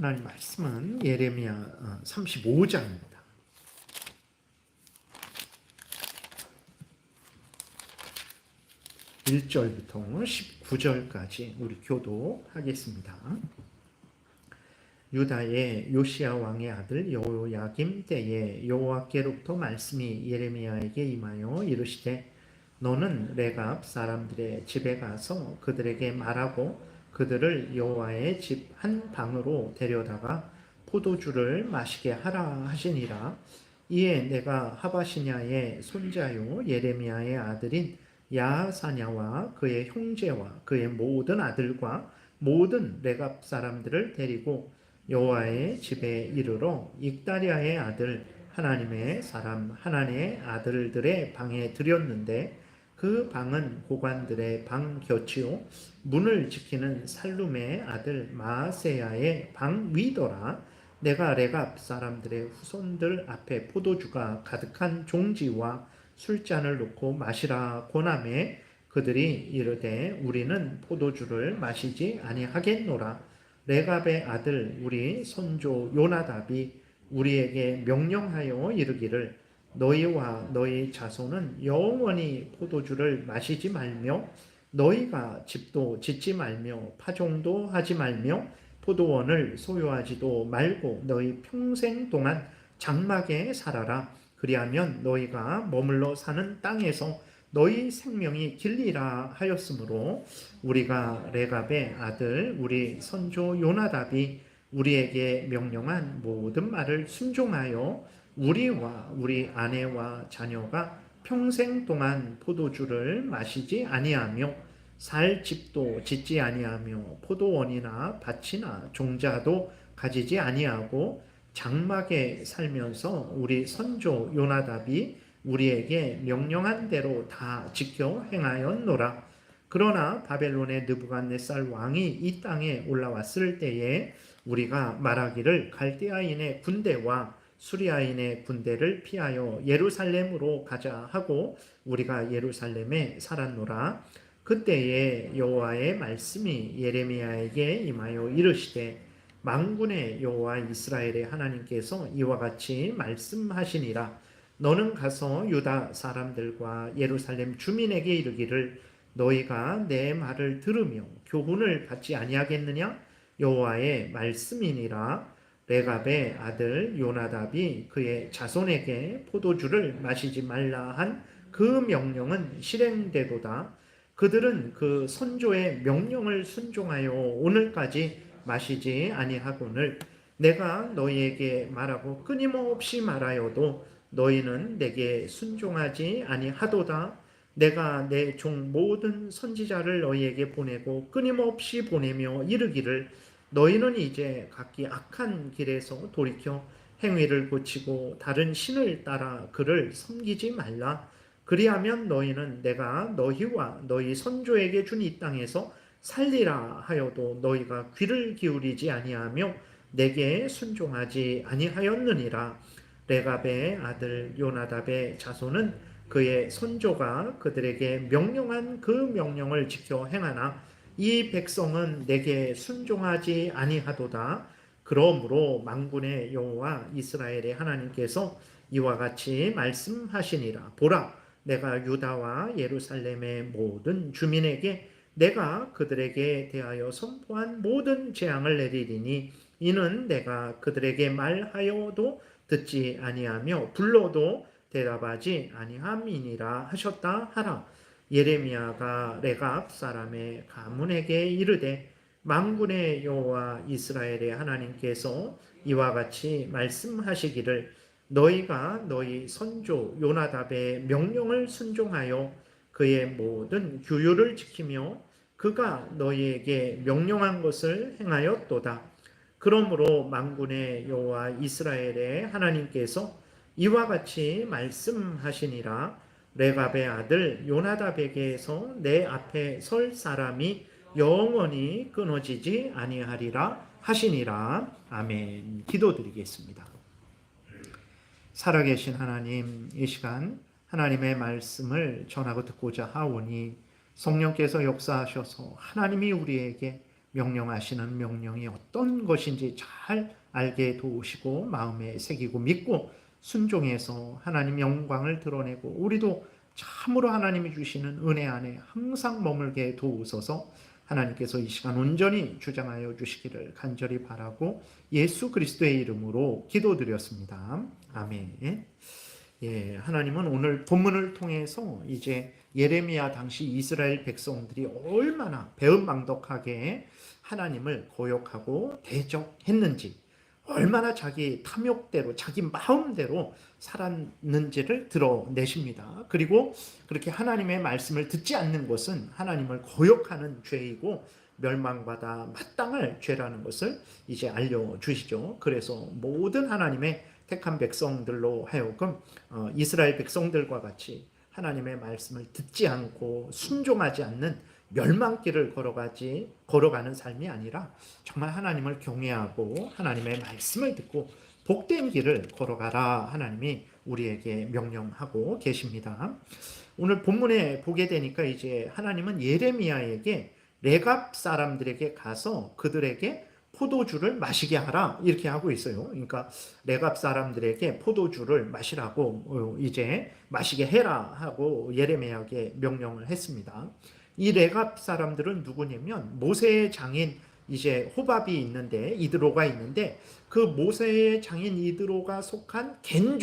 하나님 말씀은 예레미야 35장입니다. 1절부터 19절까지 우리 교도하겠습니다. 유다의 요시야 왕의 아들 여호야김 때에 여호와께로부터 말씀이 예레미야에게 임하여 이르시되 너는 레갑 사람들의 집에 가서 그들에게 말하고 그들을 여호와의 집 한 방으로 데려다가 포도주를 마시게 하라 하시니라. 이에 내가 하바시냐의 손자요 예레미야의 아들인 야사냐와 그의 형제와 그의 모든 아들과 모든 레갑 사람들을 데리고 여호와의 집에 이르러 익다리아의 아들 하나님의 사람 하나님의 아들들의 방에 들였는데 그 방은 고관들의 방 곁이요 문을 지키는 살룸의 아들 마세야의 방 위더라. 내가 레갑 사람들의 후손들 앞에 포도주가 가득한 종지와 술잔을 놓고 마시라 고나매 그들이 이르되 우리는 포도주를 마시지 아니하겠노라. 레갑의 아들 우리 손조 요나답이 우리에게 명령하여 이르기를 너희와 너희 자손은 영원히 포도주를 마시지 말며 너희가 집도 짓지 말며 파종도 하지 말며 포도원을 소유하지도 말고 너희 평생 동안 장막에 살아라. 그리하면 너희가 머물러 사는 땅에서 너희 생명이 길리라 하였으므로 우리가 레갑의 아들 우리 선조 요나답이 우리에게 명령한 모든 말을 순종하여 우리와 우리 아내와 자녀가 평생 동안 포도주를 마시지 아니하며 살 집도 짓지 아니하며 포도원이나 밭이나 종자도 가지지 아니하고 장막에 살면서 우리 선조 요나답이 우리에게 명령한 대로 다 지켜 행하였노라. 그러나 바벨론의 느부갓네살 왕이 이 땅에 올라왔을 때에 우리가 말하기를 갈대아인의 군대와 수리아인의 군대를 피하여 예루살렘으로 가자 하고 우리가 예루살렘에 살았노라. 그때에 여호와의 말씀이 예레미야에게 임하여 이르시되 만군의 여호와 이스라엘의 하나님께서 이와 같이 말씀하시니라. 너는 가서 유다 사람들과 예루살렘 주민에게 이르기를 너희가 내 말을 들으며 교훈을 받지 아니하겠느냐? 여호와의 말씀이니라. 레갑의 아들 요나답이 그의 자손에게 포도주를 마시지 말라 한 그 명령은 실행되도다. 그들은 그 선조의 명령을 순종하여 오늘까지 마시지 아니하거늘 내가 너희에게 말하고 끊임없이 말하여도 너희는 내게 순종하지 아니하도다. 내가 내 종 모든 선지자를 너희에게 보내고 끊임없이 보내며 이르기를 너희는 이제 각기 악한 길에서 돌이켜 행위를 고치고 다른 신을 따라 그를 섬기지 말라. 그리하면 너희는 내가 너희와 너희 선조에게 준 이 땅에서 살리라 하여도 너희가 귀를 기울이지 아니하며 내게 순종하지 아니하였느니라. 레갑의 아들 요나답의 자손은 그의 선조가 그들에게 명령한 그 명령을 지켜 행하나 이 백성은 내게 순종하지 아니하도다. 그러므로 만군의 여호와 이스라엘의 하나님께서 이와 같이 말씀하시니라. 보라, 내가 유다와 예루살렘의 모든 주민에게 내가 그들에게 대하여 선포한 모든 재앙을 내리리니 이는 내가 그들에게 말하여도 듣지 아니하며 불러도 대답하지 아니함이니라 하셨다 하라. 예레미야가 레갑 사람의 가문에게 이르되 만군의 여호와 이스라엘의 하나님께서 이와 같이 말씀하시기를 너희가 너희 선조 요나답의 명령을 순종하여 그의 모든 규율을 지키며 그가 너희에게 명령한 것을 행하였도다. 그러므로 만군의 여호와 이스라엘의 하나님께서 이와 같이 말씀하시니라. 레갑의 아들 요나답에게서 내 앞에 설 사람이 영원히 끊어지지 아니하리라 하시니라. 아멘. 기도드리겠습니다. 살아계신 하나님, 이 시간 하나님의 말씀을 전하고 듣고자 하오니 성령께서 역사하셔서 하나님이 우리에게 명령하시는 명령이 어떤 것인지 잘 알게 도우시고 마음에 새기고 믿고 순종해서 하나님 영광을 드러내고 우리도 참으로 하나님이 주시는 은혜 안에 항상 머물게 도우소서. 하나님께서 이 시간 온전히 주장하여 주시기를 간절히 바라고 예수 그리스도의 이름으로 기도드렸습니다. 아멘. 예, 하나님은 오늘 본문을 통해서 이제 예레미야 당시 이스라엘 백성들이 얼마나 배은망덕하게 하나님을 거역하고 대적했는지, 얼마나 자기 탐욕대로 자기 마음대로 살았는지를 드러내십니다. 그리고 그렇게 하나님의 말씀을 듣지 않는 것은 하나님을 거역하는 죄이고 멸망받아 마땅할 죄라는 것을 이제 알려주시죠. 그래서 모든 하나님의 택한 백성들로 하여금 이스라엘 백성들과 같이 하나님의 말씀을 듣지 않고 순종하지 않는 멸망길을 걸어가는 삶이 아니라 정말 하나님을 경외하고 하나님의 말씀을 듣고 복된 길을 걸어가라 하나님이 우리에게 명령하고 계십니다. 오늘 본문에 보게 되니까 이제 하나님은 예레미야에게 레갑 사람들에게 가서 그들에게 포도주를 마시게 하라 이렇게 하고 있어요. 그러니까 레갑 사람들에게 포도주를 마시라고 이제 마시게 해라 하고 예레미야에게 명령을 했습니다. 이 레갑 사람들은 누구냐면 모세의 장인 이제 호밥이 있는데 이드로가 있는데 그 모세의 장인 이드로가 속한 겐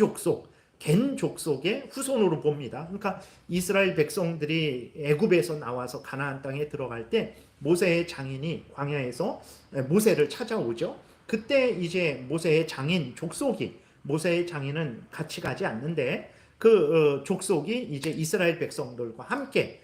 족속의 후손으로 봅니다. 그러니까 이스라엘 백성들이 애굽에서 나와서 가나안 땅에 들어갈 때 모세의 장인이 광야에서 모세를 찾아오죠. 그때 이제 모세의 장인 족속이 모세의 장인은 같이 가지 않는데 그 족속이 이제 이스라엘 백성들과 함께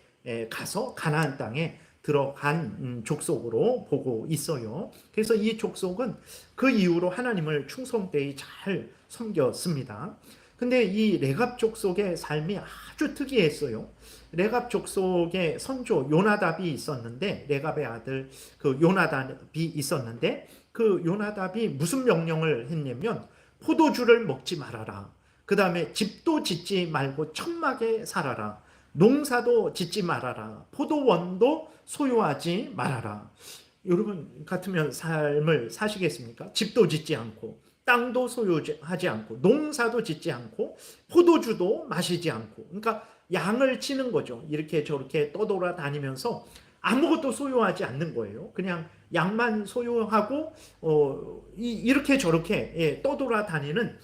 가서 가나안 땅에 들어간 족속으로 보고 있어요. 그래서 이 족속은 그 이후로 하나님을 충성되이 잘 섬겼습니다. 근데 이 레갑 족속의 삶이 아주 특이했어요. 레갑 족속의 선조 요나답이 있었는데 레갑의 아들 그 요나답이 있었는데 그 요나답이 무슨 명령을 했냐면 포도주를 먹지 말아라. 그 다음에 집도 짓지 말고 천막에 살아라. 농사도 짓지 말아라. 포도원도 소유하지 말아라. 여러분 같으면 삶을 사시겠습니까? 집도 짓지 않고 땅도 소유하지 않고 농사도 짓지 않고 포도주도 마시지 않고 그러니까 양을 치는 거죠. 이렇게 저렇게 떠돌아다니면서 아무것도 소유하지 않는 거예요. 그냥 양만 소유하고 이렇게 저렇게 떠돌아다니는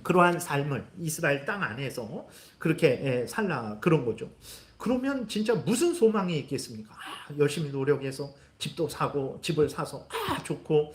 그러한 삶을 이스라엘 땅 안에서 그렇게 살라 그런 거죠. 그러면 진짜 무슨 소망이 있겠습니까? 열심히 노력해서 집도 사고 집을 사서 좋고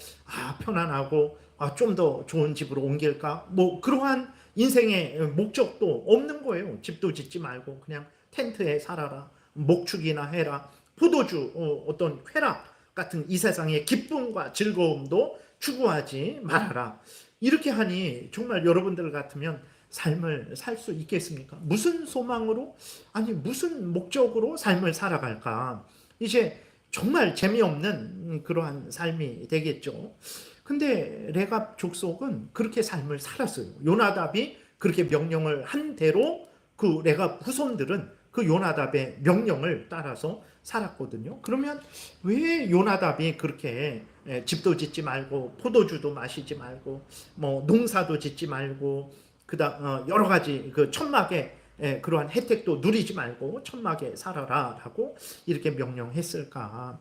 편안하고 좀 더 좋은 집으로 옮길까? 뭐 그러한 인생의 목적도 없는 거예요. 집도 짓지 말고 그냥 텐트에 살아라. 목축이나 해라. 포도주 어떤 쾌락 같은 이 세상의 기쁨과 즐거움도 추구하지 말아라. 이렇게 하니 정말 여러분들 같으면 삶을 살 수 있겠습니까? 무슨 소망으로 아니 무슨 목적으로 삶을 살아갈까? 이제 정말 재미없는 그러한 삶이 되겠죠. 근데 레갑 족속은 그렇게 삶을 살았어요. 요나답이 그렇게 명령을 한 대로 그 레갑 후손들은 그 요나답의 명령을 따라서 살았거든요. 그러면 왜 요나답이 그렇게 집도 짓지 말고 포도주도 마시지 말고 뭐 농사도 짓지 말고 그다음 여러 가지 그 천막에 그러한 혜택도 누리지 말고 천막에 살아라라고 이렇게 명령했을까?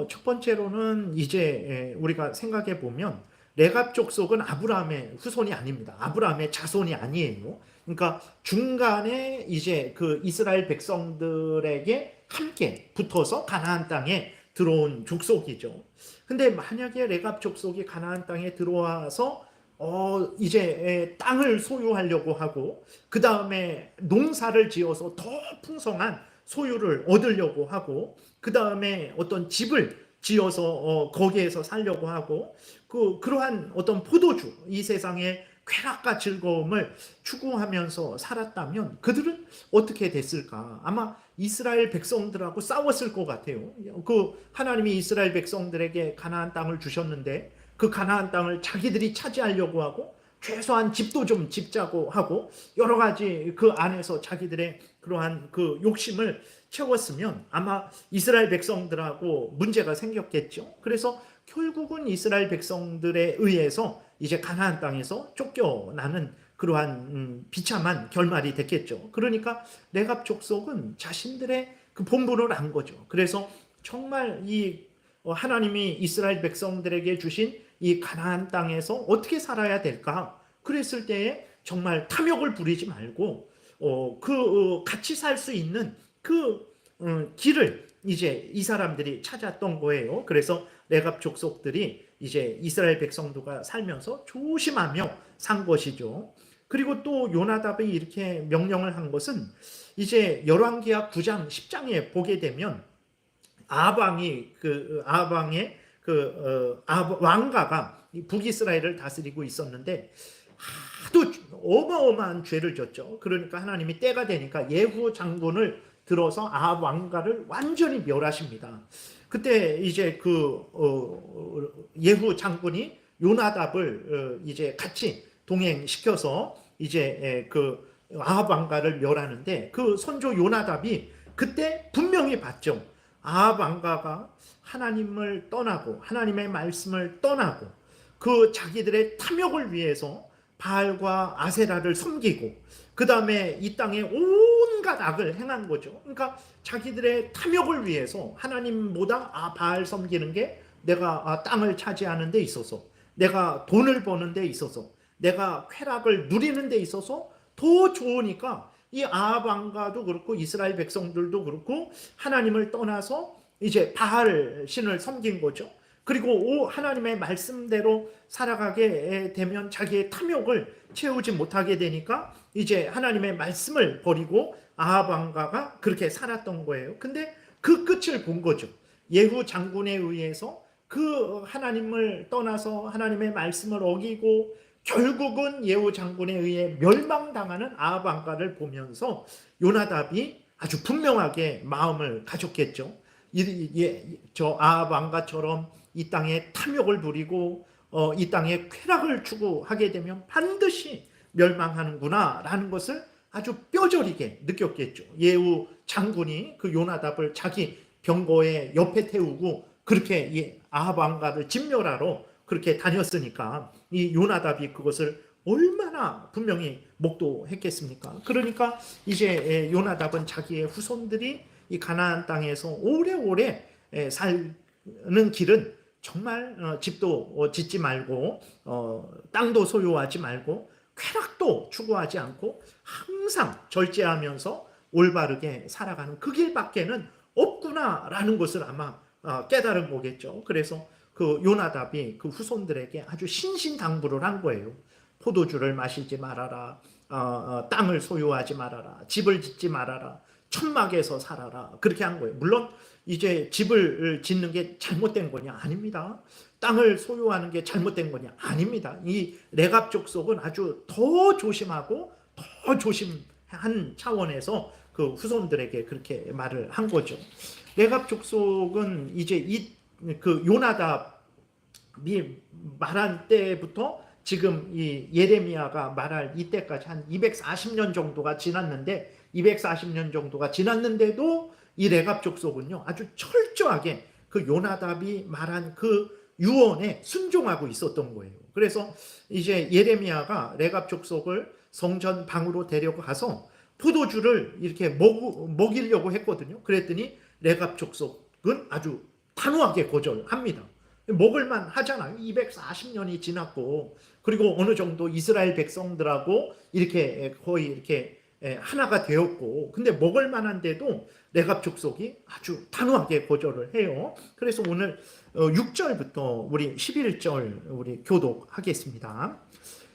첫 번째로는 이제 우리가 생각해 보면 레갑 족속은 아브라함의 후손이 아닙니다. 아브라함의 자손이 아니에요. 그러니까 중간에 이제 그 이스라엘 백성들에게 함께 붙어서 가나안 땅에 들어온 족속이죠. 근데 만약에 레갑 족속이 가나안 땅에 들어와서 이제 땅을 소유하려고 하고 그 다음에 농사를 지어서 더 풍성한 소유를 얻으려고 하고 그 다음에 어떤 집을 지어서 거기에서 살려고 하고 그러한 어떤 포도주 이 세상의 쾌락과 즐거움을 추구하면서 살았다면 그들은 어떻게 됐을까? 아마 이스라엘 백성들하고 싸웠을 것 같아요. 그 하나님이 이스라엘 백성들에게 가나안 땅을 주셨는데 그 가나안 땅을 자기들이 차지하려고 하고 최소한 집도 좀 짓자고 하고 여러 가지 그 안에서 자기들의 그러한 그 욕심을 채웠으면 아마 이스라엘 백성들하고 문제가 생겼겠죠. 그래서 결국은 이스라엘 백성들에 의해서 이제 가나안 땅에서 쫓겨나는 그러한 비참한 결말이 됐겠죠. 그러니까 레갑 족속은 자신들의 그 본분을 안 거죠. 그래서 정말 이 하나님이 이스라엘 백성들에게 주신 이 가나안 땅에서 어떻게 살아야 될까? 그랬을 때에 정말 탐욕을 부리지 말고 같이 살 수 있는 그 길을 이제 이 사람들이 찾았던 거예요. 그래서 레갑 족속들이 이제 이스라엘 백성들과 살면서 조심하며 산 것이죠. 그리고 또 요나답이 이렇게 명령을 한 것은 이제 열왕기하 9장 10장에 보게 되면 아방이 아방의 왕가가 북이스라엘을 다스리고 있었는데 하도 어마어마한 죄를 졌죠. 그러니까 하나님이 때가 되니까 예후 장군을 들어서 아합 왕가를 완전히 멸하십니다. 그때 이제 예후 장군이 요나답을 이제 같이 동행시켜서 이제 아합 왕가를 멸하는데 그 선조 요나답이 그때 분명히 봤죠. 아합 왕가가 하나님을 떠나고 하나님의 말씀을 떠나고 그 자기들의 탐욕을 위해서 바알과 아세라를 섬기고 그 다음에 이 땅에 온갖 악을 행한 거죠. 그러니까 자기들의 탐욕을 위해서 하나님보다 바알 섬기는 게 내가 땅을 차지하는 데 있어서, 내가 돈을 버는 데 있어서, 내가 쾌락을 누리는 데 있어서 더 좋으니까 이 아합 왕가도 그렇고 이스라엘 백성들도 그렇고 하나님을 떠나서 이제 바알 신을 섬긴 거죠. 그리고 하나님의 말씀대로 살아가게 되면 자기의 탐욕을 채우지 못하게 되니까 이제 하나님의 말씀을 버리고 아합 왕가가 그렇게 살았던 거예요. 근데 그 끝을 본 거죠. 예후 장군에 의해서 그 하나님을 떠나서 하나님의 말씀을 어기고 결국은 예후 장군에 의해 멸망당하는 아합 왕가를 보면서 요나답이 아주 분명하게 마음을 가졌겠죠. 저 아합 왕가처럼 이 땅에 탐욕을 부리고 이 땅에 쾌락을 추구하게 되면 반드시 멸망하는구나 라는 것을 아주 뼈저리게 느꼈겠죠. 예후 장군이 그 요나답을 자기 병거의 옆에 태우고 그렇게 이 아합 왕가를 진멸하러 그렇게 다녔으니까 이 요나답이 그것을 얼마나 분명히 목도했겠습니까? 그러니까 이제 요나답은 자기의 후손들이 이 가나안 땅에서 오래오래 사는 길은 정말 집도 짓지 말고 땅도 소유하지 말고 쾌락도 추구하지 않고 항상 절제하면서 올바르게 살아가는 그 길밖에는 없구나라는 것을 아마 깨달은 거겠죠. 그래서 그 요나답이 그 후손들에게 아주 신신당부를 한 거예요. 포도주를 마시지 말아라. 땅을 소유하지 말아라. 집을 짓지 말아라. 천막에서 살아라. 그렇게 한 거예요. 물론 이제 집을 짓는 게 잘못된 거냐? 아닙니다. 땅을 소유하는 게 잘못된 거냐? 아닙니다. 이 레갑 족속은 아주 더 조심하고 더 조심한 차원에서 그 후손들에게 그렇게 말을 한 거죠. 레갑 족속은 이제 그 요나답이 말한 때부터 지금 이 예레미야가 말할 이때까지 한 240년 정도가 지났는데 240년 정도가 지났는데도 이 레갑 족속은요 아주 철저하게 그 요나답이 말한 그 유언에 순종하고 있었던 거예요. 그래서 이제 예레미야가 레갑 족속을 성전 방으로 데려고 가서 포도주를 이렇게 먹이려고 했거든요. 그랬더니 레갑 족속은 아주 단호하게 거절합니다. 먹을만 하잖아요. 240년이 지났고 그리고 어느 정도 이스라엘 백성들하고 이렇게 거의 이렇게 하나가 되었고 근데 먹을 만한데도 레갑 족속이 아주 단호하게 거절을 해요. 그래서 오늘 6절부터 우리 11절 우리 교독하겠습니다.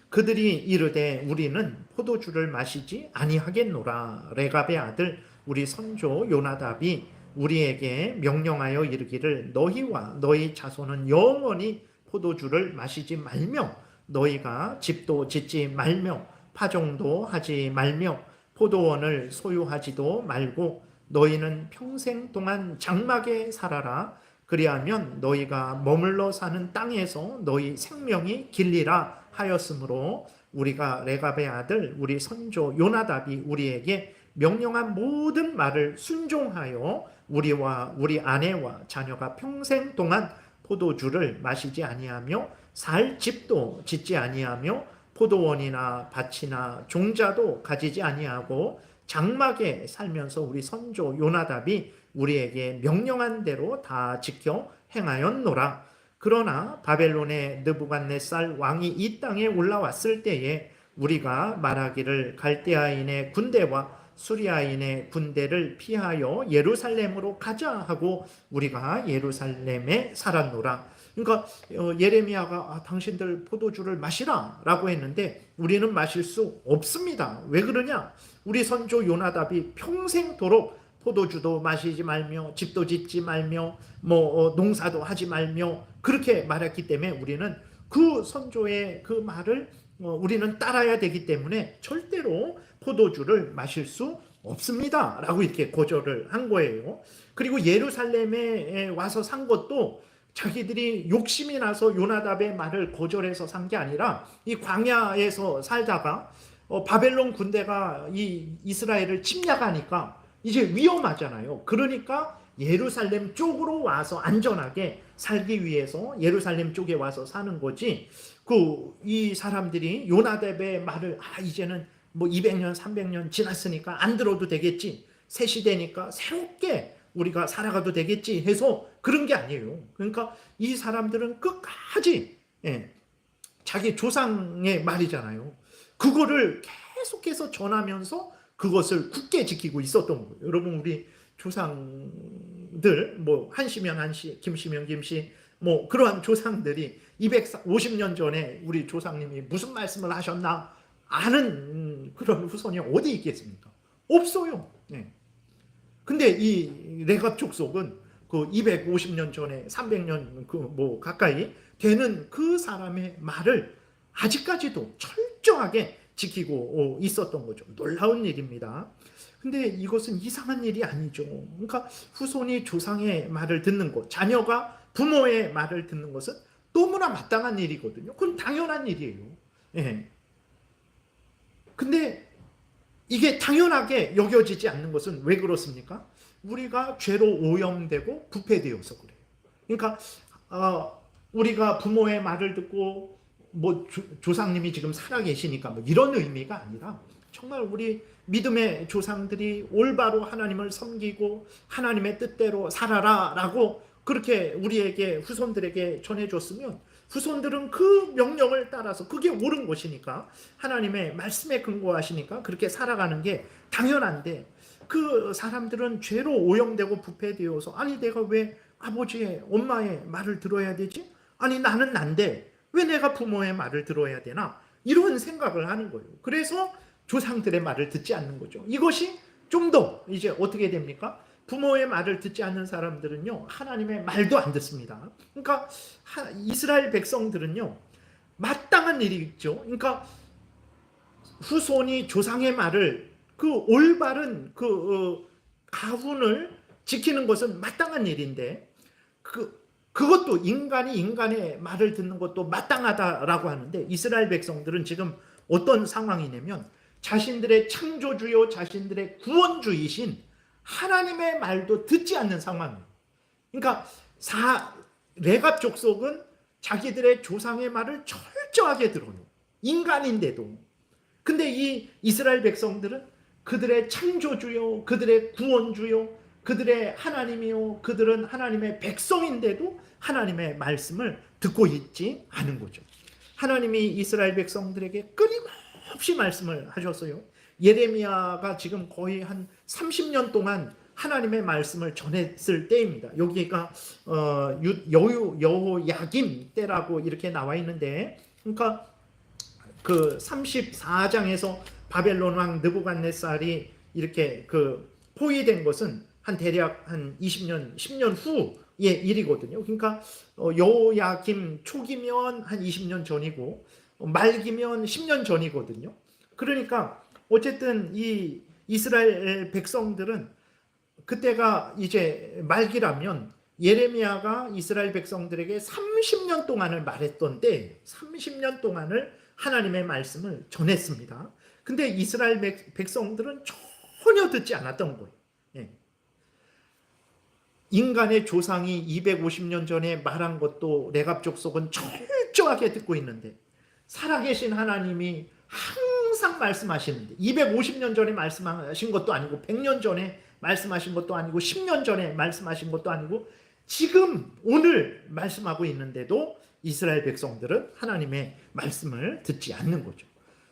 그들이 이르되 우리는 포도주를 마시지 아니하겠노라. 레갑의 아들 우리 선조 요나답이 우리에게 명령하여 이르기를 너희와 너희 자손은 영원히 포도주를 마시지 말며 너희가 집도 짓지 말며 파종도 하지 말며 포도원을 소유하지도 말고 너희는 평생 동안 장막에 살아라. 그리하면 너희가 머물러 사는 땅에서 너희 생명이 길리라 하였으므로 우리가 레갑의 아들 우리 선조 요나답이 우리에게 명령한 모든 말을 순종하여 우리와 우리 아내와 자녀가 평생 동안 포도주를 마시지 아니하며 살 집도 짓지 아니하며 포도원이나 밭이나 종자도 가지지 아니하고 장막에 살면서 우리 선조 요나답이 우리에게 명령한 대로 다 지켜 행하였노라. 그러나 바벨론의 느부갓네살 왕이 이 땅에 올라왔을 때에 우리가 말하기를 갈대아인의 군대와 수리아인의 군대를 피하여 예루살렘으로 가자 하고 우리가 예루살렘에 살았노라. 그러니까 예레미야가 당신들 포도주를 마시라 라고 했는데 우리는 마실 수 없습니다. 왜 그러냐? 우리 선조 요나답이 평생도록 포도주도 마시지 말며 집도 짓지 말며 농사도 하지 말며 그렇게 말했기 때문에 우리는 그 선조의 그 말을 우리는 따라야 되기 때문에 절대로 포도주를 마실 수 없습니다 라고 이렇게 거절을 한 거예요. 그리고 예루살렘에 와서 산 것도 자기들이 욕심이 나서 요나답의 말을 거절해서 산 게 아니라 이 광야에서 살다가 바벨론 군대가 이 이스라엘을 침략하니까 이제 위험하잖아요. 그러니까 예루살렘 쪽으로 와서 안전하게 살기 위해서 예루살렘 쪽에 와서 사는 거지. 이 사람들이 요나답의 말을 이제는 200년 300년 지났으니까 안 들어도 되겠지, 새 시대니까 새롭게 우리가 살아가도 되겠지 해서 그런 게 아니에요. 그러니까 이 사람들은 끝까지 자기 조상의 말이잖아요. 그거를 계속해서 전하면서 그것을 굳게 지키고 있었던 거예요. 여러분, 우리 조상들 한시면 한시, 김시면 김시 그러한 조상들이 250년 전에 우리 조상님이 무슨 말씀을 하셨나 아는 그런 후손이 어디 있겠습니까? 없어요. 근데 이 레갑 족속은 그 250년 전에 300년 가까이 되는 그 사람의 말을 아직까지도 철저하게 지키고 있었던 거죠. 놀라운 일입니다. 근데 이것은 이상한 일이 아니죠. 그러니까 후손이 조상의 말을 듣는 것, 자녀가 부모의 말을 듣는 것은 너무나 마땅한 일이거든요. 그건 당연한 일이에요. 근데 이게 당연하게 여겨지지 않는 것은 왜 그렇습니까? 우리가 죄로 오염되고 부패되어서 그래요. 그러니까 우리가 부모의 말을 듣고 조상님이 지금 살아계시니까 이런 의미가 아니라 정말 우리 믿음의 조상들이 올바로 하나님을 섬기고 하나님의 뜻대로 살아라 라고 그렇게 우리에게 후손들에게 전해줬으면 후손들은 그 명령을 따라서 그게 옳은 것이니까 하나님의 말씀에 근거하시니까 그렇게 살아가는 게 당연한데 그 사람들은 죄로 오염되고 부패되어서 아니 내가 왜 아버지의 엄마의 말을 들어야 되지? 아니 나는 난데 왜 내가 부모의 말을 들어야 되나? 이런 생각을 하는 거예요. 그래서 조상들의 말을 듣지 않는 거죠. 이것이 좀 더 이제 어떻게 됩니까? 부모의 말을 듣지 않는 사람들은요, 하나님의 말도 안 듣습니다. 그러니까 이스라엘 백성들은요, 마땅한 일이 있죠. 그러니까 후손이 조상의 말을 그 올바른 가훈을 지키는 것은 마땅한 일인데 그것도 인간이 인간의 말을 듣는 것도 마땅하다라고 하는데 이스라엘 백성들은 지금 어떤 상황이냐면 자신들의 창조주요 자신들의 구원주이신 하나님의 말도 듣지 않는 상황이에요. 그러니까 레갑 족속은 자기들의 조상의 말을 철저하게 들어요. 인간인데도. 근데 이 이스라엘 백성들은 그들의 창조주요, 그들의 구원주요, 그들의 하나님이요, 그들은 하나님의 백성인데도 하나님의 말씀을 듣고 있지 않은 거죠. 하나님이 이스라엘 백성들에게 끊임없이 말씀을 하셨어요. 예레미야가 지금 거의 한 30년 동안 하나님의 말씀을 전했을 때입니다. 여기가 여호야김 때라고 이렇게 나와 있는데, 그러니까 그 34장에서 바벨론 왕 느부갓네살이 이렇게 포위된 것은 대략 한 10년 후의 일이거든요. 그러니까 여호야김 초기면 한 20년 전이고 말기면 10년 전이거든요. 그러니까 어쨌든 이 이스라엘 백성들은 그때가 이제 말기라면 예레미야가 이스라엘 백성들에게 30년 동안을 말했던 때 30년 동안을 하나님의 말씀을 전했습니다. 근데 이스라엘 백성들은 전혀 듣지 않았던 거예요. 예. 인간의 조상이 250년 전에 말한 것도 레갑 족속은 철저하게 듣고 있는데, 살아계신 하나님이 항상 말씀하시는데, 250년 전에 말씀하신 것도 아니고 100년 전에 말씀하신 것도 아니고 10년 전에 말씀하신 것도 아니고 지금 오늘 말씀하고 있는데도 이스라엘 백성들은 하나님의 말씀을 듣지 않는 거죠.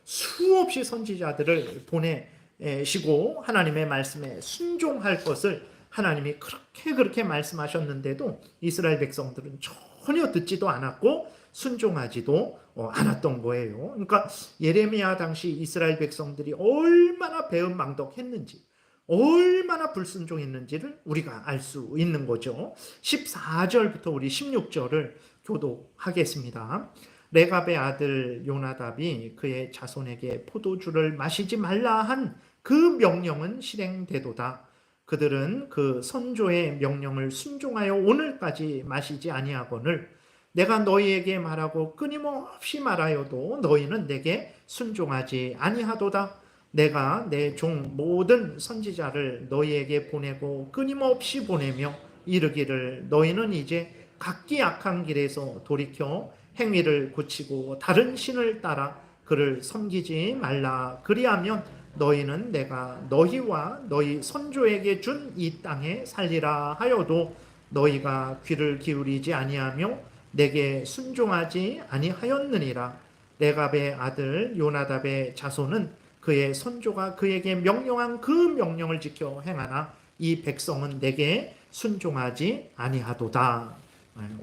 수없이 선지자들을 보내시고 하나님의 말씀에 순종할 것을 하나님이 그렇게 말씀하셨는데도 이스라엘 백성들은 전혀 듣지도 않았고 순종하지도 않았던 거예요. 그러니까 예레미야 당시 이스라엘 백성들이 얼마나 배은망덕했는지, 얼마나 불순종했는지를 우리가 알 수 있는 거죠. 14절부터 우리 16절을 교독하겠습니다. 레갑의 아들 요나답이 그의 자손에게 포도주를 마시지 말라 한 그 명령은 실행되도다. 그들은 그 선조의 명령을 순종하여 오늘까지 마시지 아니하거늘 내가 너희에게 말하고 끊임없이 말하여도 너희는 내게 순종하지 아니하도다. 내가 내 종 모든 선지자를 너희에게 보내고 끊임없이 보내며 이르기를 너희는 이제 각기 악한 길에서 돌이켜 행위를 고치고 다른 신을 따라 그를 섬기지 말라. 그리하면 너희는 내가 너희와 너희 선조에게 준 이 땅에 살리라 하여도 너희가 귀를 기울이지 아니하며 내게 순종하지 아니하였느니라. 레갑의 아들 요나답의 자손은 그의 선조가 그에게 명령한 그 명령을 지켜 행하나 이 백성은 내게 순종하지 아니하도다.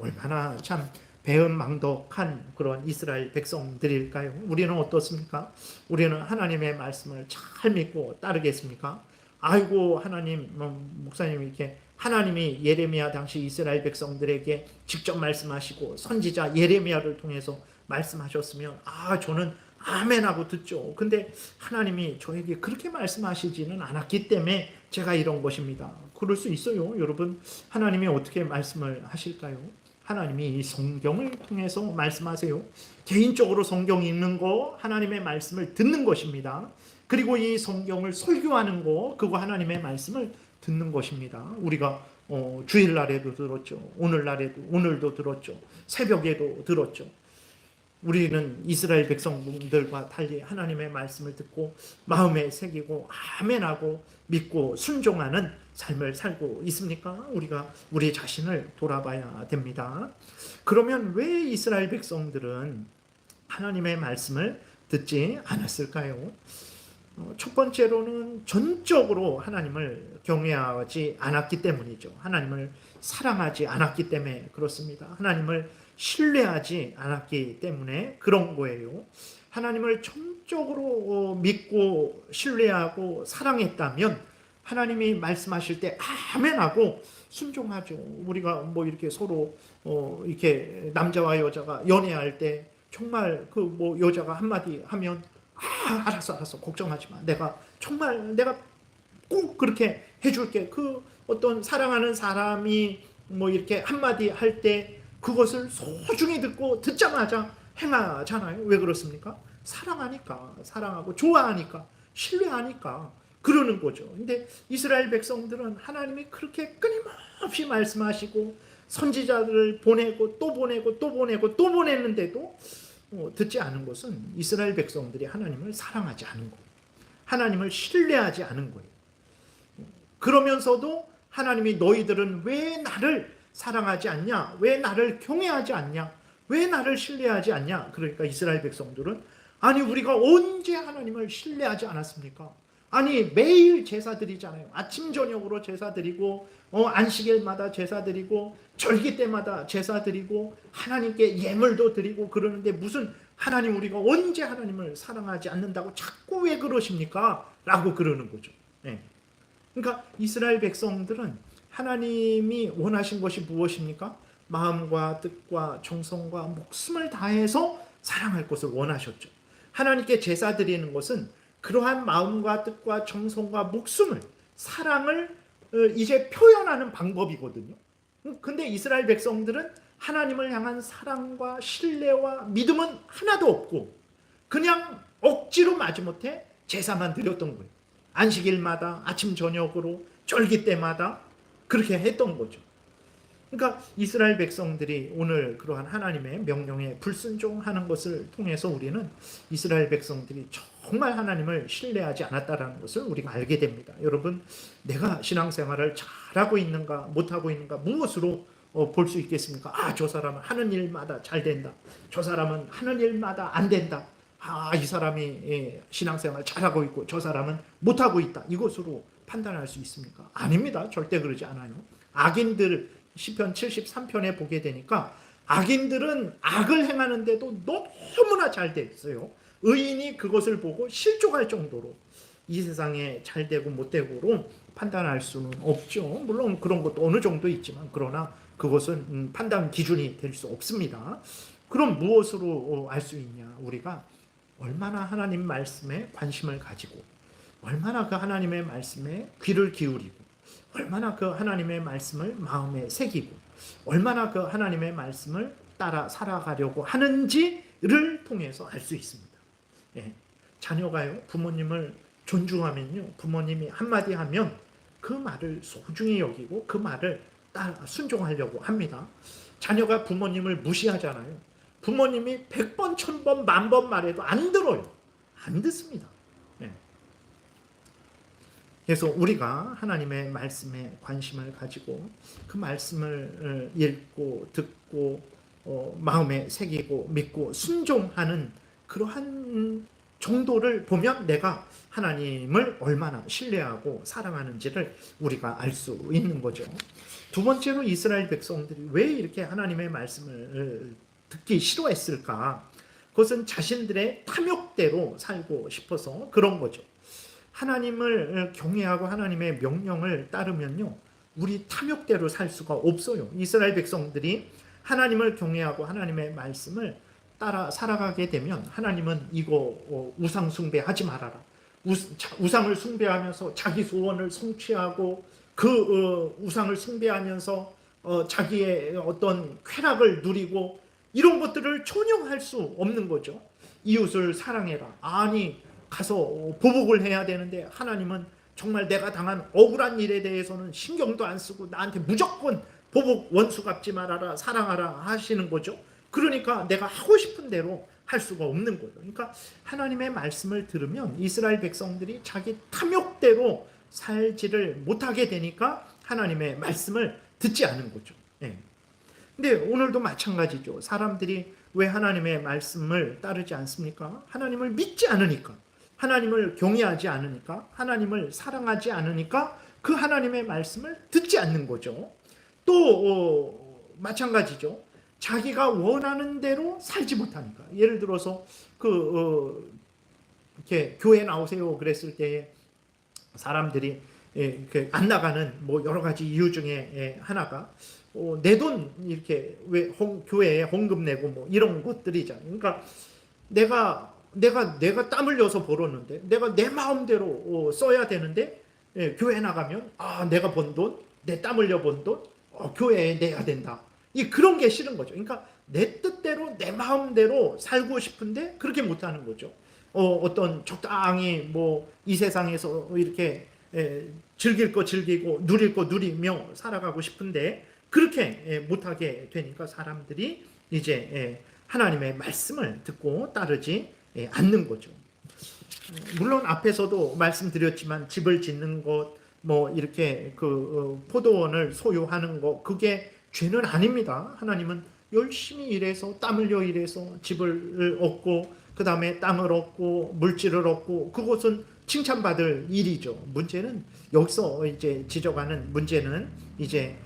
얼마나 참 배은망덕한 그런 이스라엘 백성들일까요? 우리는 어떻습니까? 우리는 하나님의 말씀을 잘 믿고 따르겠습니까? 아이고 하나님, 목사님 이렇게 하나님이 예레미야 당시 이스라엘 백성들에게 직접 말씀하시고 선지자 예레미야를 통해서 말씀하셨으면 저는 아멘하고 듣죠. 근데 하나님이 저에게 그렇게 말씀하시지는 않았기 때문에 제가 이런 것입니다. 그럴 수 있어요. 여러분, 하나님이 어떻게 말씀을 하실까요? 하나님이 이 성경을 통해서 말씀하세요. 개인적으로 성경 읽는 거, 하나님의 말씀을 듣는 것입니다. 그리고 이 성경을 설교하는 거, 그거 하나님의 말씀을 듣는 것입니다. 우리가 주일날에도 들었죠. 오늘도 들었죠. 새벽에도 들었죠. 우리는 이스라엘 백성들과 달리 하나님의 말씀을 듣고 마음에 새기고 아멘하고 믿고 순종하는 삶을 살고 있습니까? 우리가 우리 자신을 돌아봐야 됩니다. 그러면 왜 이스라엘 백성들은 하나님의 말씀을 듣지 않았을까요? 첫 번째로는 전적으로 하나님을 경외하지 않았기 때문이죠. 하나님을 사랑하지 않았기 때문에 그렇습니다. 하나님을 신뢰하지 않았기 때문에 그런 거예요. 하나님을 전적으로 믿고 신뢰하고 사랑했다면 하나님이 말씀하실 때 아멘하고 순종하죠. 우리가 뭐 이렇게 서로 이렇게 남자와 여자가 연애할 때 정말 그 뭐 여자가 한마디 하면 알았어 걱정하지 마. 내가 꼭 그렇게 해줄게. 그 어떤 사랑하는 사람이 뭐 이렇게 한마디 할 때 그것을 소중히 듣자마자 행하잖아요. 왜 그렇습니까? 사랑하니까, 사랑하고 좋아하니까, 신뢰하니까 그러는 거죠. 근데 이스라엘 백성들은 하나님이 그렇게 끊임없이 말씀하시고 선지자들을 보내고 또 보내고 또 보내고 또 보냈는데도 듣지 않은 것은 이스라엘 백성들이 하나님을 사랑하지 않은 거예요. 하나님을 신뢰하지 않은 거예요. 그러면서도 하나님이 너희들은 왜 나를 사랑하지 않냐? 왜 나를 경외하지 않냐? 왜 나를 신뢰하지 않냐? 그러니까 이스라엘 백성들은 아니 우리가 언제 하나님을 신뢰하지 않았습니까? 아니 매일 제사 드리잖아요. 아침 저녁으로 제사 드리고 안식일마다 제사 드리고 절기 때마다 제사 드리고 하나님께 예물도 드리고 그러는데 무슨 하나님 우리가 언제 하나님을 사랑하지 않는다고 자꾸 왜 그러십니까? 라고 그러는 거죠. 네. 그러니까 이스라엘 백성들은 하나님이 원하신 것이 무엇입니까? 마음과 뜻과 정성과 목숨을 다해서 사랑할 것을 원하셨죠. 하나님께 제사 드리는 것은 그러한 마음과 뜻과 정성과 목숨을, 사랑을 이제 표현하는 방법이거든요. 근데 이스라엘 백성들은 하나님을 향한 사랑과 신뢰와 믿음은 하나도 없고 그냥 억지로 마지못해 제사만 드렸던 거예요. 그러니까 하나님이 원하시는 것은 그러한 마음과 뜻과 정성과 목숨을 다해서 사랑할 것을 원하셨죠. 하나님께 제사 드리는 것은 그러한 마음과 뜻과 정성과 목숨을 다해서 사랑할 것을 원하셨죠. 근데 이스라엘 백성들은 하나님께 제사 드리는 것은 그러한 마음과 뜻과 정성과 목숨을 다해서 사랑할 것을 원하셨죠. 그냥 억지로 마지못해 제사만 드렸던 거예요. 안식일마다 아침 저녁으로 절기 때마다 그렇게 했던 거죠. 그러니까 이스라엘 백성들이 오늘 그러한 하나님의 명령에 불순종하는 것을 통해서 우리는 이스라엘 백성들이 정말 하나님을 신뢰하지 않았다는 것을 우리가 알게 됩니다. 여러분, 내가 신앙생활을 잘하고 있는가 못하고 있는가 무엇으로 볼 수 있겠습니까? 저 사람은 하는 일마다 잘 된다. 저 사람은 하는 일마다 안 된다. 이 사람이 신앙생활 잘하고 있고 저 사람은 못하고 있다. 이것으로 판단할 수 있습니까? 아닙니다. 절대 그러지 않아요. 악인들 시편 73편에 보게 되니까 악인들은 악을 행하는데도 너무나 잘 돼 있어요. 의인이 그것을 보고 실족할 정도로 이 세상에 잘 되고 못 되고로 판단할 수는 없죠. 물론 그런 것도 어느 정도 있지만 그러나 그것은 판단 기준이 될 수 없습니다. 그럼 무엇으로 알 수 있냐? 우리가 얼마나 하나님 말씀에 관심을 가지고 얼마나 그 하나님의 말씀에 귀를 기울이고 얼마나 그 하나님의 말씀을 마음에 새기고 얼마나 그 하나님의 말씀을 따라 살아가려고 하는지를 통해서 알 수 있습니다. 자녀가요, 부모님을 존중하면요, 부모님이 한마디 하면 그 말을 소중히 여기고 그 말을 따라 순종하려고 합니다. 자녀가 부모님을 무시하잖아요. 부모님이 100번, 1000번, 10,000번 말해도 안 들어요. 안 듣습니다. 그래서 우리가 하나님의 말씀에 관심을 가지고 그 말씀을 읽고 듣고 마음에 새기고 믿고 순종하는 그러한 정도를 보면 내가 하나님을 얼마나 신뢰하고 사랑하는지를 우리가 알 수 있는 거죠. 두 번째로 이스라엘 백성들이 왜 이렇게 하나님의 말씀을 듣기 싫어했을까? 그것은 자신들의 탐욕대로 살고 싶어서 그런 거죠. 하나님을 경외하고 하나님의 명령을 따르면요, 우리 탐욕대로 살 수가 없어요. 이스라엘 백성들이 하나님을 경외하고 하나님의 말씀을 따라 살아가게 되면 하나님은 이거 우상 숭배하지 말아라. 우상을 숭배하면서 자기 소원을 성취하고 그 우상을 숭배하면서 자기의 어떤 쾌락을 누리고 이런 것들을 전혀 할 수 없는 거죠. 이웃을 사랑해라. 아니 가서 보복을 해야 되는데 하나님은 정말 내가 당한 억울한 일에 대해서는 신경도 안 쓰고 나한테 무조건 보복 원수 갚지 말아라 사랑하라 하시는 거죠. 그러니까 내가 하고 싶은 대로 할 수가 없는 거예요. 그러니까 하나님의 말씀을 들으면 이스라엘 백성들이 자기 탐욕대로 살지를 못하게 되니까 하나님의 말씀을 듣지 않은 거죠. 근데 오늘도 마찬가지죠. 사람들이 왜 하나님의 말씀을 따르지 않습니까? 하나님을 믿지 않으니까, 하나님을 경외하지 않으니까, 하나님을 사랑하지 않으니까 그 하나님의 말씀을 듣지 않는 거죠. 또 마찬가지죠. 자기가 원하는 대로 살지 못하니까. 예를 들어서 이렇게 교회 나오세요 그랬을 때 사람들이 안 나가는 뭐 여러 가지 이유 중에 하나가 내 돈 이렇게 왜 교회에 헌금 내고 뭐 이런 것들이잖아요. 그러니까 내가 땀 흘려서 벌었는데 내가 내 마음대로 써야 되는데 교회 나가면 내가 번 돈, 내 땀 흘려 번 돈 교회에 내야 된다. 그런 게 싫은 거죠. 그러니까 내 뜻대로 내 마음대로 살고 싶은데 그렇게 못하는 거죠. 어떤 적당히 뭐 이 세상에서 이렇게 즐길 거 즐기고 누릴 거 누리며 살아가고 싶은데 그렇게 못하게 되니까 사람들이 이제 하나님의 말씀을 듣고 따르지 않는 거죠. 물론 앞에서도 말씀드렸지만 집을 짓는 것, 뭐 이렇게 포도원을 소유하는 것, 그게 죄는 아닙니다. 하나님은 열심히 일해서 땀 흘려 일해서 집을 얻고 그 다음에 땅을 얻고 물질을 얻고 그것은 칭찬받을 일이죠. 문제는 여기서 이제 지적하는 문제는 이제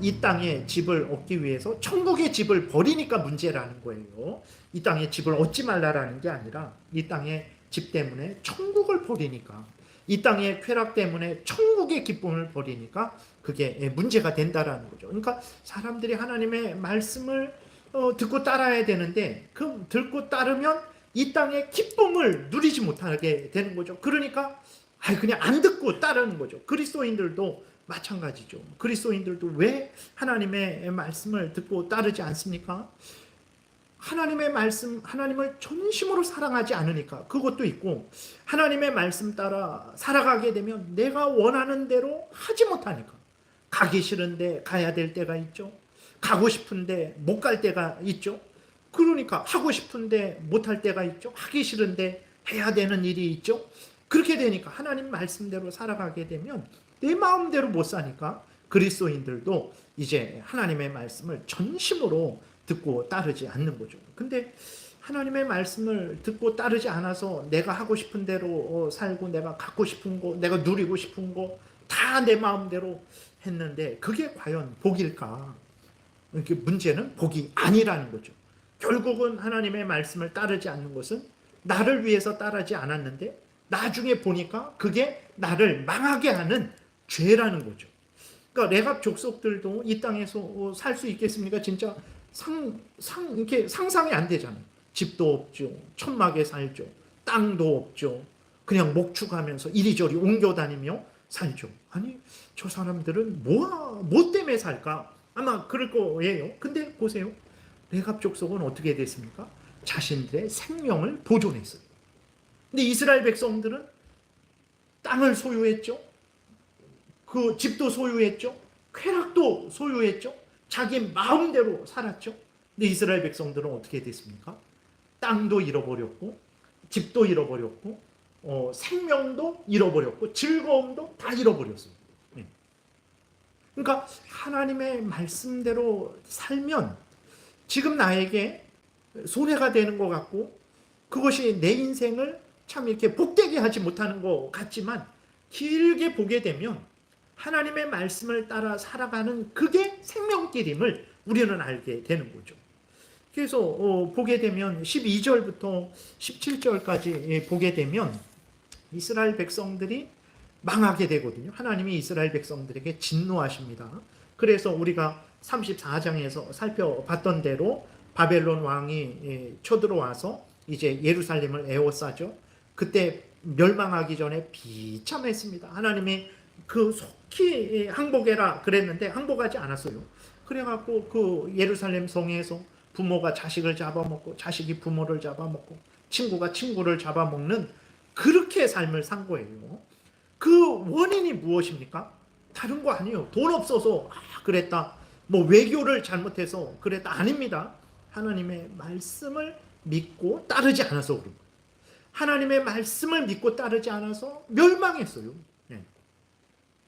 이 땅에 집을 얻기 위해서 천국의 집을 버리니까 문제라는 거예요. 이 땅에 집을 얻지 말라라는 게 아니라 이 땅의 집 때문에 천국을 버리니까, 이 땅의 쾌락 때문에 천국의 기쁨을 버리니까 그게 문제가 된다라는 거죠. 그러니까 사람들이 하나님의 말씀을 듣고 따라야 되는데 그 듣고 따르면 이 땅의 기쁨을 누리지 못하게 되는 거죠. 그러니까 그냥 안 듣고 따르는 거죠. 그리스도인들도 마찬가지죠. 그리스도인들도 왜 하나님의 말씀을 듣고 따르지 않습니까? 하나님의 말씀, 하나님을 전심으로 사랑하지 않으니까 그것도 있고, 하나님의 말씀 따라 살아가게 되면 내가 원하는 대로 하지 못하니까 가기 싫은데 가야 될 때가 있죠. 가고 싶은데 못 갈 때가 있죠. 그러니까 하고 싶은데 못 할 때가 있죠. 하기 싫은데 해야 되는 일이 있죠. 그렇게 되니까 하나님 말씀대로 살아가게 되면 내 마음대로 못 사니까 그리스도인들도 이제 하나님의 말씀을 전심으로 듣고 따르지 않는 거죠. 근데 하나님의 말씀을 듣고 따르지 않아서 내가 하고 싶은 대로 살고 내가 갖고 싶은 거, 내가 누리고 싶은 거 다 내 마음대로 했는데 그게 과연 복일까? 이렇게 문제는 복이 아니라는 거죠. 결국은 하나님의 말씀을 따르지 않는 것은 나를 위해서 따르지 않았는데 나중에 보니까 그게 나를 망하게 하는 죄라는 거죠. 그러니까 레갑 족속들도 이 땅에서 살 수 있겠습니까? 진짜 이렇게 상상이 안 되잖아요. 집도 없죠. 천막에 살죠. 땅도 없죠. 그냥 목축하면서 이리저리 옮겨 다니며 살죠. 아니, 저 사람들은 뭐 때문에 살까? 아마 그럴 거예요. 근데 보세요. 레갑 족속은 어떻게 됐습니까? 자신들의 생명을 보존했어요. 근데 이스라엘 백성들은 땅을 소유했죠. 그 집도 소유했죠. 쾌락도 소유했죠. 자기 마음대로 살았죠. 근데 이스라엘 백성들은 어떻게 됐습니까? 땅도 잃어버렸고 집도 잃어버렸고 생명도 잃어버렸고 즐거움도 다 잃어버렸어요. 그러니까 하나님의 말씀대로 살면 지금 나에게 손해가 되는 것 같고 그것이 내 인생을 참 이렇게 복되게 하지 못하는 것 같지만 길게 보게 되면 하나님의 말씀을 따라 살아가는 그게 생명길임을 우리는 알게 되는 거죠. 그래서 보게 되면 12절부터 17절까지 보게 되면 이스라엘 백성들이 망하게 되거든요. 하나님이 이스라엘 백성들에게 진노하십니다. 그래서 우리가 34장에서 살펴봤던 대로 바벨론 왕이 쳐들어와서 이제 예루살렘을 에워싸죠. 그때 멸망하기 전에 비참했습니다. 하나님이 그 속히 항복해라 그랬는데 항복하지 않았어요. 그래갖고 그 예루살렘 성에서 부모가 자식을 잡아먹고 자식이 부모를 잡아먹고 친구가 친구를 잡아먹는 그렇게 삶을 산 거예요. 그 원인이 무엇입니까? 다른 거 아니에요. 돈 없어서 그랬다. 뭐 외교를 잘못해서 그랬다. 아닙니다. 하나님의 말씀을 믿고 따르지 않아서 그런 거예요. 하나님의 말씀을 믿고 따르지 않아서 멸망했어요.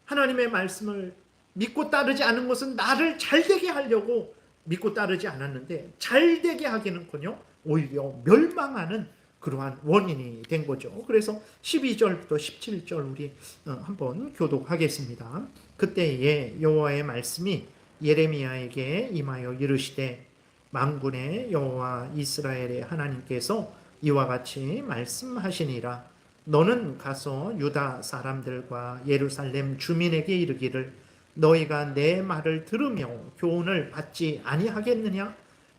하나님의 말씀을 믿고 따르지 않은 것은 나를 잘되게 하려고 믿고 따르지 않았는데 잘되게 하기는커녕 오히려 멸망하는 그러한 원인이 된 거죠. 그래서 12절부터 17절 우리 한번 교독하겠습니다. 그때에 여호와의 말씀이 예레미야에게 임하여 이르시되 만군의 여호와 이스라엘의 하나님께서 이와 같이 말씀하시니라. 너는 가서 유다 사람들과 예루살렘 주민에게 이르기를 너희가 내 말을 들으며 교훈을 받지 아니하겠느냐?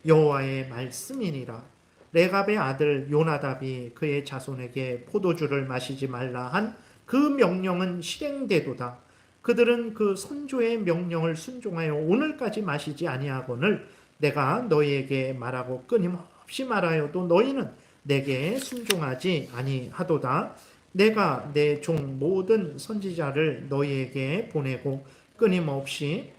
여호와의 말씀이니라. 레갑의 아들 요나답이 그의 자손에게 포도주를 마시지 말라 한 그 명령은 실행되도다. 그들은 그 선조의 명령을 순종하여 오늘까지 마시지 아니하거늘 내가 너희에게 말하고 끊임없이 말하여도 너희는 내게 순종하지 아니하도다. 내가 내 종 모든 선지자를 너희에게 보내고 끊임없이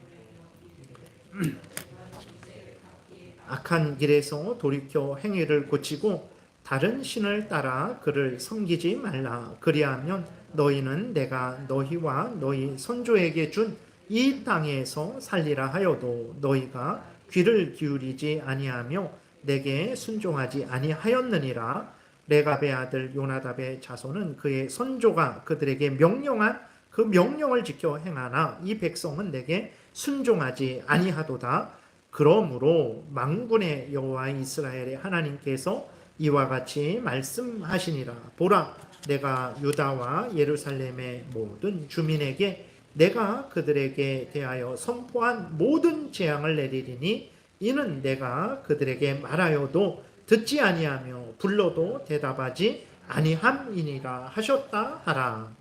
악한 길에서 돌이켜 행위를 고치고 다른 신을 따라 그를 섬기지 말라. 그리하면 너희는 내가 너희와 너희 선조에게 준 이 땅에서 살리라 하여도 너희가 귀를 기울이지 아니하며 내게 순종하지 아니하였느니라. 레갑의 아들 요나답의 자손은 그의 선조가 그들에게 명령한 그 명령을 지켜 행하나 이 백성은 내게 순종하지 아니하도다. 그러므로 만군의 여호와 이스라엘의 하나님께서 이와 같이 말씀하시니라. 보라, 내가 유다와 예루살렘의 모든 주민에게 내가 그들에게 대하여 선포한 모든 재앙을 내리리니 이는 내가 그들에게 말하여도 듣지 아니하며 불러도 대답하지 아니함이니라 하셨다 하라.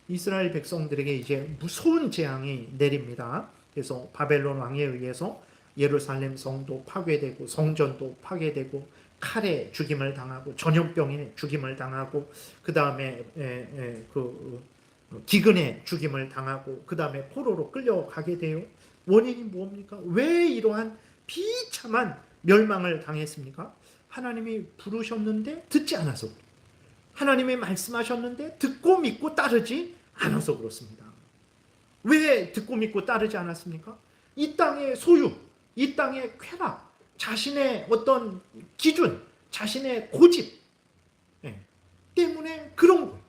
이스라엘 백성들에게 이제 무서운 재앙이 내립니다. 그래서 바벨론 왕에 의해서 예루살렘 성도 파괴되고 성전도 파괴되고 칼에 죽임을 당하고 전염병에 죽임을 당하고 그 다음에 기근에 죽임을 당하고 그 다음에 포로로 끌려가게 돼요. 원인이 뭡니까? 왜 이러한 비참한 멸망을 당했습니까? 하나님이 부르셨는데 듣지 않아서, 하나님이 말씀하셨는데 듣고 믿고 따르지 않아서 그렇습니다. 왜 듣고 믿고 따르지 않았습니까? 이 땅의 소유, 이 땅의 쾌락, 자신의 어떤 기준, 자신의 고집 때문에 그런 거예요.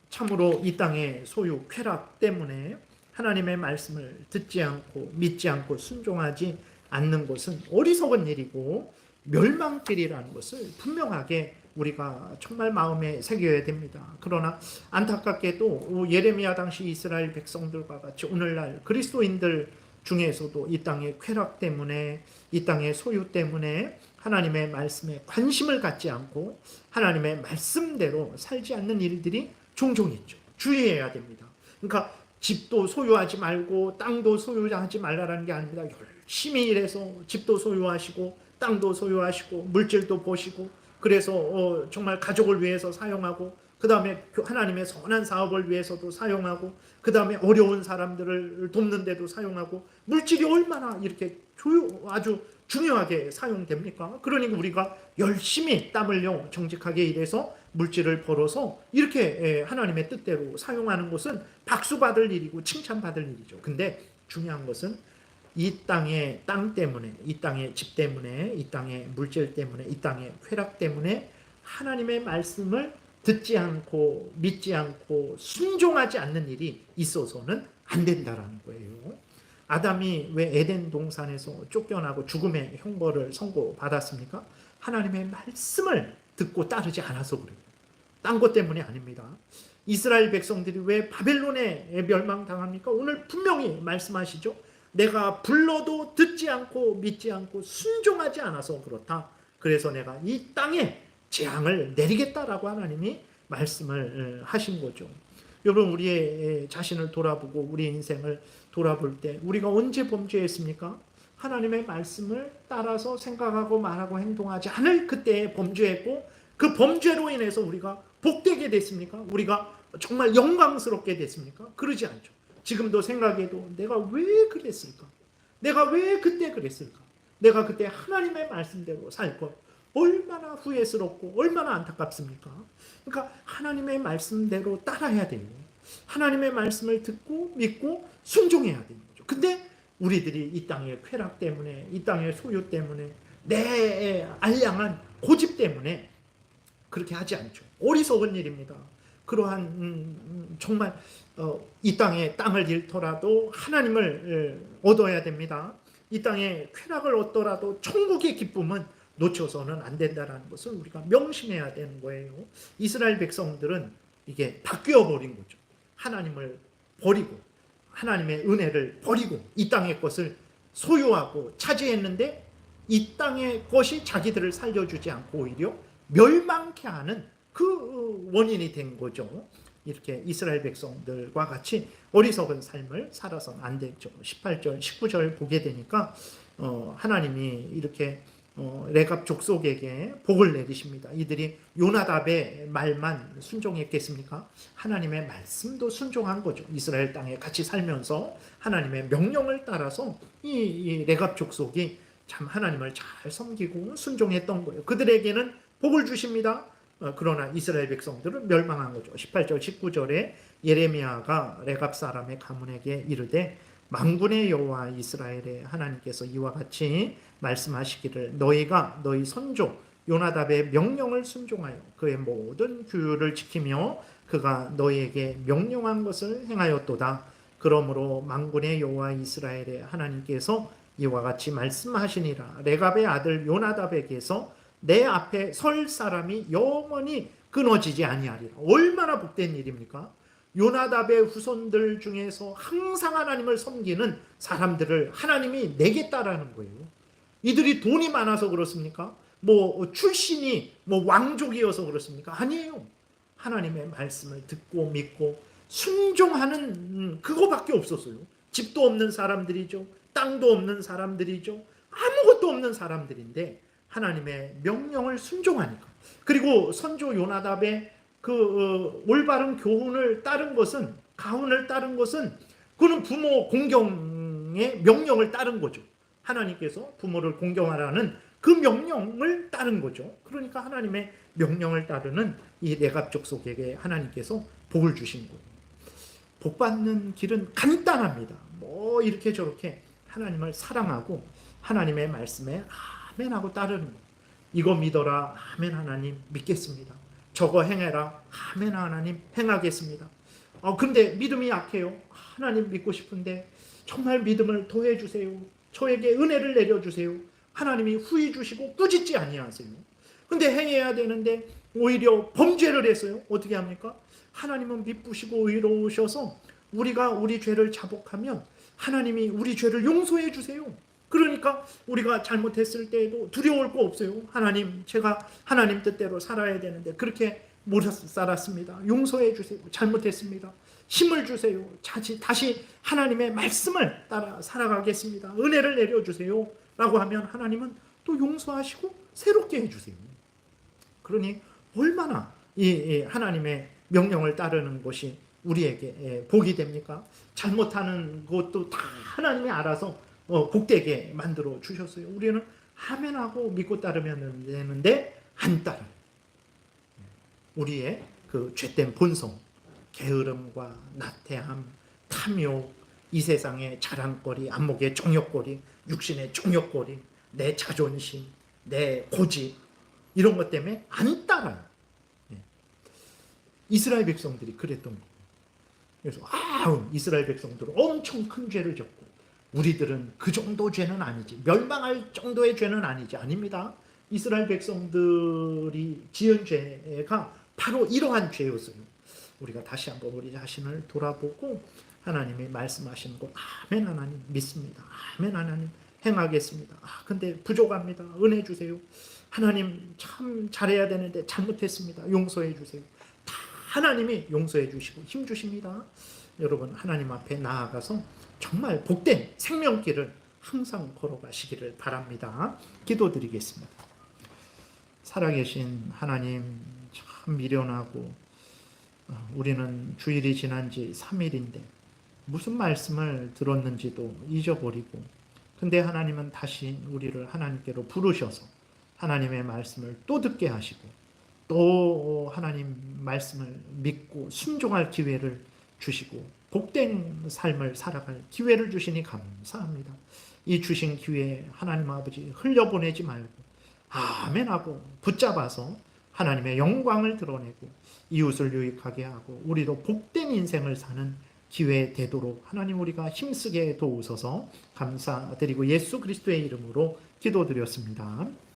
참으로 이 땅의 소유, 쾌락 때문에 하나님의 말씀을 듣지 않고 믿지 않고 순종하지 않는 것은 어리석은 일이고 멸망길이라는 것을 분명하게 우리가 정말 마음에 새겨야 됩니다. 그러나 안타깝게도 예레미야 당시 이스라엘 백성들과 같이 오늘날 그리스도인들 중에서도 이 땅의 쾌락 때문에, 이 땅의 소유 때문에 하나님의 말씀에 관심을 갖지 않고 하나님의 말씀대로 살지 않는 일들이 종종 있죠. 주의해야 됩니다. 그러니까 집도 소유하지 말고 땅도 소유하지 말라는 게 아닙니다. 열심히 일해서 집도 소유하시고 땅도 소유하시고 물질도 보시고, 그래서 정말 가족을 위해서 사용하고, 그 다음에 하나님의 선한 사업을 위해서도 사용하고, 그 다음에 어려운 사람들을 돕는 데도 사용하고, 물질이 얼마나 이렇게 아주 중요하게 사용됩니까? 그러니까 우리가 열심히 땀 흘려 정직하게 일해서 물질을 벌어서 이렇게 하나님의 뜻대로 사용하는 것은 박수받을 일이고 칭찬받을 일이죠. 근데 중요한 것은 이 땅의 땅 때문에, 이 땅의 집 때문에, 이 땅의 물질 때문에, 이 땅의 쾌락 때문에 하나님의 말씀을 듣지 않고 믿지 않고 순종하지 않는 일이 있어서는 안 된다라는 거예요. 아담이 왜 에덴 동산에서 쫓겨나고 죽음의 형벌을 선고받았습니까? 하나님의 말씀을 듣고 따르지 않아서 그래요. 딴 것 때문이 아닙니다. 이스라엘 백성들이 왜 바벨론에 멸망당합니까? 오늘 분명히 말씀하시죠. 내가 불러도 듣지 않고 믿지 않고 순종하지 않아서 그렇다. 그래서 내가 이 땅에 재앙을 내리겠다라고 하나님이 말씀을 하신 거죠. 여러분, 우리의 자신을 돌아보고 우리 인생을 돌아볼 때 우리가 언제 범죄했습니까? 하나님의 말씀을 따라서 생각하고 말하고 행동하지 않을 그때에 범죄했고, 그 범죄로 인해서 우리가 복되게 됐습니까? 우리가 정말 영광스럽게 됐습니까? 그러지 않죠. 지금도 생각해도 내가 왜 그랬을까? 내가 왜 그때 그랬을까? 내가 그때 하나님의 말씀대로 살 걸 얼마나 후회스럽고 얼마나 안타깝습니까? 그러니까 하나님의 말씀대로 따라야 돼요. 하나님의 말씀을 듣고 믿고 순종해야 되는 거죠. 근데 우리들이 이 땅의 쾌락 때문에, 이 땅의 소유 때문에, 내 알량한 고집 때문에 그렇게 하지 않죠. 어리석은 일입니다. 그러한 정말 이 땅에 땅을 잃더라도 하나님을 얻어야 됩니다. 이 땅에 쾌락을 얻더라도 천국의 기쁨은 놓쳐서는 안 된다는 것을 우리가 명심해야 되는 거예요. 이스라엘 백성들은 이게 바뀌어 버린 거죠. 하나님을 버리고 하나님의 은혜를 버리고 이 땅의 것을 소유하고 차지했는데 이 땅의 것이 자기들을 살려주지 않고 오히려 멸망케 하는 그 원인이 된 거죠. 이렇게 이스라엘 백성들과 같이 어리석은 삶을 살아서는 안 되죠. 18절, 19절 보게 되니까 하나님이 이렇게 레갑 족속에게 복을 내리십니다. 이들이 요나답의 말만 순종했겠습니까? 하나님의 말씀도 순종한 거죠. 이스라엘 땅에 같이 살면서 하나님의 명령을 따라서 이 레갑 족속이 참 하나님을 잘 섬기고 순종했던 거예요. 그들에게는 복을 주십니다. 그러나 이스라엘 백성들은 멸망한 거죠. 18절 19절에 예레미야가 레갑 사람의 가문에게 이르되 만군의 여호와 이스라엘의 하나님께서 이와 같이 말씀하시기를 너희가 너희 선조 요나답의 명령을 순종하여 그의 모든 규율을 지키며 그가 너희에게 명령한 것을 행하였도다. 그러므로 만군의 여호와 이스라엘의 하나님께서 이와 같이 말씀하시니라. 레갑의 아들 요나답에게서 내 앞에 설 사람이 영원히 끊어지지 아니하리라. 얼마나 복된 일입니까? 요나답의 후손들 중에서 항상 하나님을 섬기는 사람들을 하나님이 내겠다라는 거예요. 이들이 돈이 많아서 그렇습니까? 출신이 왕족이어서 그렇습니까? 아니에요. 하나님의 말씀을 듣고 믿고 순종하는 그거밖에 없었어요. 집도 없는 사람들이죠. 땅도 없는 사람들이죠. 아무것도 없는 사람들인데 하나님의 명령을 순종하니까. 그리고 선조 요나답의 그 올바른 교훈을 따른 것은, 가훈을 따른 것은, 그는 부모 공경의 명령을 따른 거죠. 하나님께서 부모를 공경하라는 그 명령을 따른 거죠. 그러니까 하나님의 명령을 따르는 이 레갑 족속에게 하나님께서 복을 주신 거예요. 복 받는 길은 간단합니다. 뭐 이렇게 저렇게 하나님을 사랑하고 하나님의 말씀에 아멘하고 따르는 거예요. 이거 믿어라. 아멘 하나님 믿겠습니다. 저거 행해라. 아멘 하나님 행하겠습니다. 근데 믿음이 약해요. 하나님 믿고 싶은데 정말 믿음을 더해 주세요. 저에게 은혜를 내려 주세요. 하나님이 후히 주시고 꾸짖지 아니하세요. 근데 행해야 되는데 오히려 범죄를 했어요. 어떻게 합니까? 하나님은 미쁘시고 의로우셔서 우리가 우리 죄를 자복하면 하나님이 우리 죄를 용서해 주세요. 그러니까 우리가 잘못했을 때에도 두려울 거 없어요. 하나님, 제가 하나님 뜻대로 살아야 되는데 그렇게 못 살았습니다. 용서해 주세요. 잘못했습니다. 힘을 주세요. 다시 하나님의 말씀을 따라 살아가겠습니다. 은혜를 내려주세요. 라고 하면 하나님은 또 용서하시고 새롭게 해주세요. 그러니 얼마나 이 하나님의 명령을 따르는 것이 우리에게 복이 됩니까? 잘못하는 것도 다 하나님이 알아서 복되게 만들어 주셨어요. 우리는 아멘하고 믿고 따르면 되는데 안 따라요. 우리의 그 죄된 본성, 게으름과 나태함, 탐욕, 이 세상의 자랑거리, 안목의 종욕거리, 육신의 종욕거리, 내 자존심, 내 고집, 이런 것 때문에 안 따라요. 이스라엘 백성들이 그랬던 거예요. 그래서 이스라엘 백성들은 엄청 큰 죄를 졌고 우리들은 그 정도 죄는 아니지, 멸망할 정도의 죄는 아니지. 아닙니다. 이스라엘 백성들이 지은 죄가 바로 이러한 죄였어요. 우리가 다시 한번 우리 자신을 돌아보고 하나님이 말씀하시는 거 아멘 하나님 믿습니다. 아멘 하나님 행하겠습니다. 근데 부족합니다. 은혜 주세요. 하나님 참 잘해야 되는데 잘못했습니다. 용서해 주세요. 다 하나님이 용서해 주시고 힘 주십니다. 여러분 하나님 앞에 나아가서 정말 복된 생명길을 항상 걸어가시기를 바랍니다. 기도드리겠습니다. 살아계신 하나님, 참 미련하고 우리는 주일이 지난 지 3일인데 무슨 말씀을 들었는지도 잊어버리고, 근데 하나님은 다시 우리를 하나님께로 부르셔서 하나님의 말씀을 또 듣게 하시고 또 하나님 말씀을 믿고 순종할 기회를 주시고 복된 삶을 살아갈 기회를 주시니 감사합니다. 이 주신 기회에 하나님 아버지 흘려보내지 말고 아멘하고 붙잡아서 하나님의 영광을 드러내고 이웃을 유익하게 하고 우리도 복된 인생을 사는 기회 되도록 하나님 우리가 힘쓰게 도우소서 감사드리고 예수 그리스도의 이름으로 기도드렸습니다.